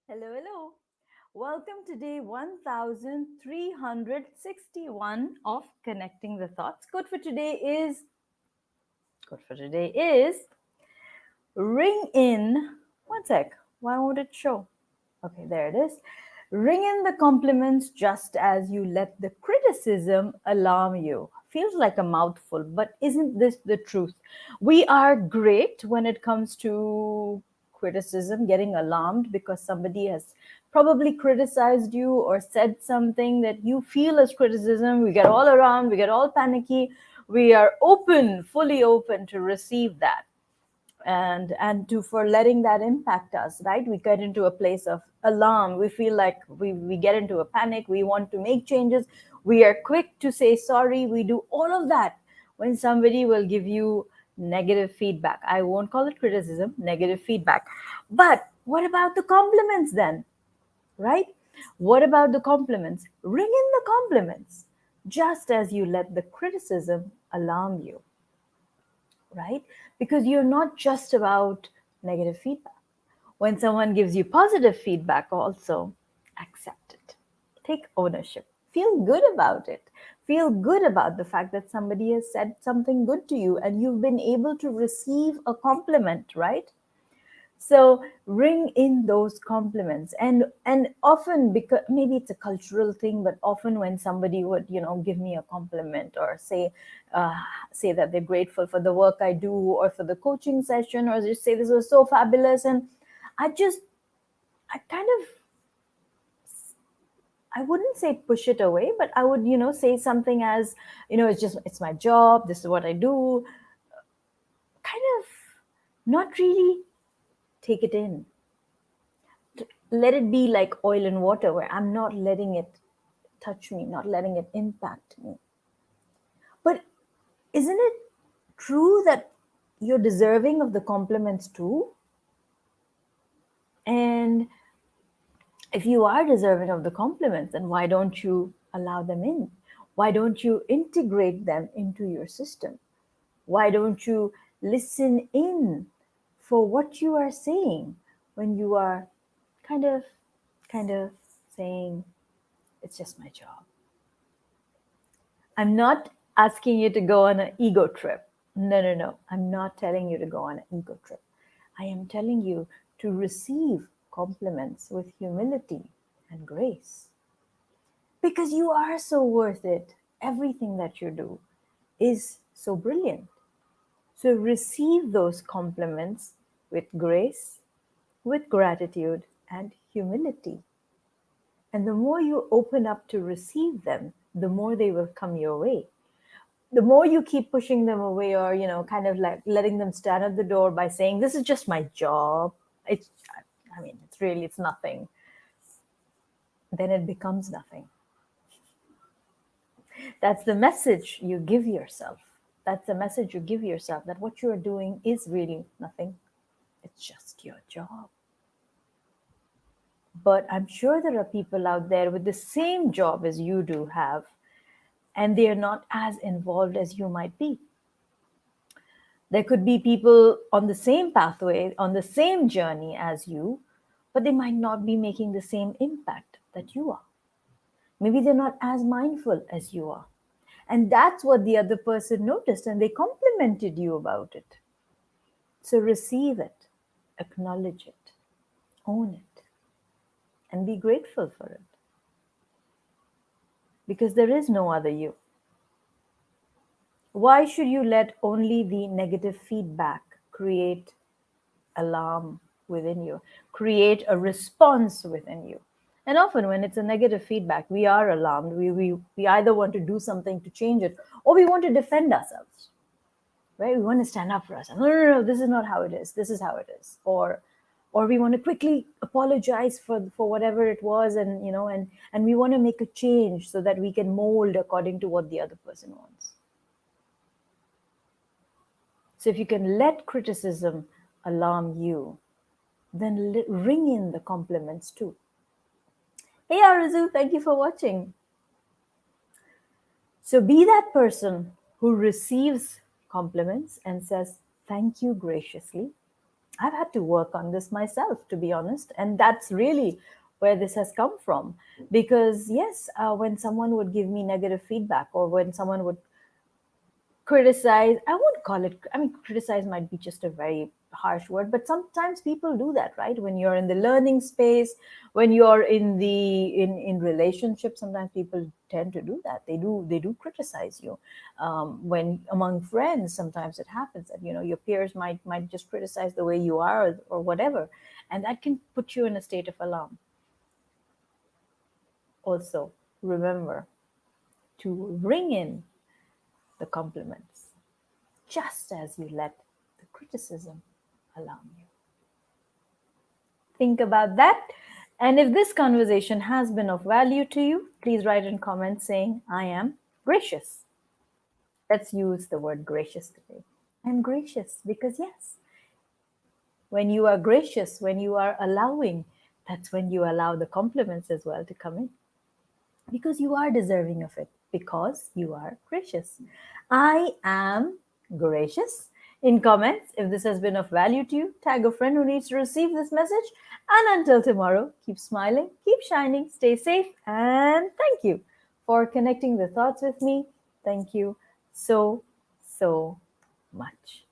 Hello, hello. Welcome to day 1361 of Connecting the Thoughts. Good for today is ring in. One sec. Why won't it show? Okay, there it is. Ring in the compliments just as you let the criticism alarm you. Feels like a mouthful, but isn't this the truth? We are great when it comes to criticism, getting alarmed because somebody has probably criticized you or said something that you feel as criticism. We get all around, we get all panicky. We are open, fully open to receive that and to for letting that impact us, right? We get into a place of alarm. We feel like we get into a panic. We want to make changes. We are quick to say sorry. We do all of that when somebody will give you negative feedback. I won't call it criticism, negative feedback. But what about the compliments then, right? What about the compliments? Ring in the compliments just as you let the criticism alarm you, right? Because you're not just about negative feedback. When someone gives you positive feedback, also accept it. Take ownership. Feel good about it. Feel good about the fact that somebody has said something good to you and you've been able to receive a compliment, right? So ring in those compliments, and often, because maybe it's a cultural thing, but often when somebody would give me a compliment or uh, say that they're grateful for the work I do or for the coaching session, or just say this was so fabulous, and i just I kind of, I wouldn't say push it away, but I would say something as, it's my job, this is what I do, kind of not really take it in. Let it be like oil and water, where I'm not letting it touch me, not letting it impact me. But isn't it true that you're deserving of the compliments too? And if you are deserving of the compliments, then why don't you allow them in? Why don't you integrate them into your system? Why don't you listen in for what you are saying when you are kind of kind of saying, it's just my job? I'm not asking you to go on an ego trip. No, no, no. I'm not telling you to go on an ego trip. I am telling you to receive compliments with humility and grace, because you are so worth it. Everything that you do is so brilliant. So receive those compliments with grace, with gratitude, and humility. And the more you open up to receive them, the more they will come your way. The more you keep pushing them away, or kind of like letting them stand at the door by saying, this is just my job, it's, I mean, it's nothing, then it becomes nothing. That's the message you give yourself. That's the message you give yourself, that what you're doing is really nothing. It's just your job. But I'm sure there are people out there with the same job as you do have, and they are not as involved as you might be. There could be people on the same pathway, on the same journey as you, but they might not be making the same impact that you are. Maybe they're not as mindful as you are. And that's what the other person noticed, and they complimented you about it. So receive it, acknowledge it, own it, and be grateful for it. Because there is no other you. Why should you let only the negative feedback create alarm within you, create a response within you? And often when it's a negative feedback, we are alarmed. We either want to do something to change it, or we want to defend ourselves, right? We want to stand up for ourselves. No, no, no, this is not how it is. This is how it is. Or we want to quickly apologize for whatever it was, and we want to make a change so that we can mold according to what the other person wants. So if you can let criticism alarm you, then ring in the compliments too. Hey Arzu, thank you for watching. So be that person who receives compliments and says thank you graciously, I've had to work on this myself, to be honest. And that's really where this has come from. Because, yes, when someone would give me negative feedback, or when someone would criticize, I won't call it, I mean, criticize might be just a very harsh word, but sometimes people do that, right? When you're in the learning space, when you're in in relationships, sometimes people tend to do that. They do criticize you. When among friends, sometimes it happens that, your peers might just criticize the way you are, or whatever, and that can put you in a state of alarm. Also, remember to ring in the compliments just as you let the criticism alarm you. Think about that. And if this conversation has been of value to you, please write in comments saying, I am gracious. Let's use the word gracious today. I'm gracious because, yes, when you are gracious, when you are allowing, that's when you allow the compliments as well to come in, because you are deserving of it, because you are gracious. I am gracious. In comments, if this has been of value to you, tag a friend who needs to receive this message. And until tomorrow, keep smiling, keep shining, stay safe, and thank you for connecting the thoughts with me. Thank you so, so much.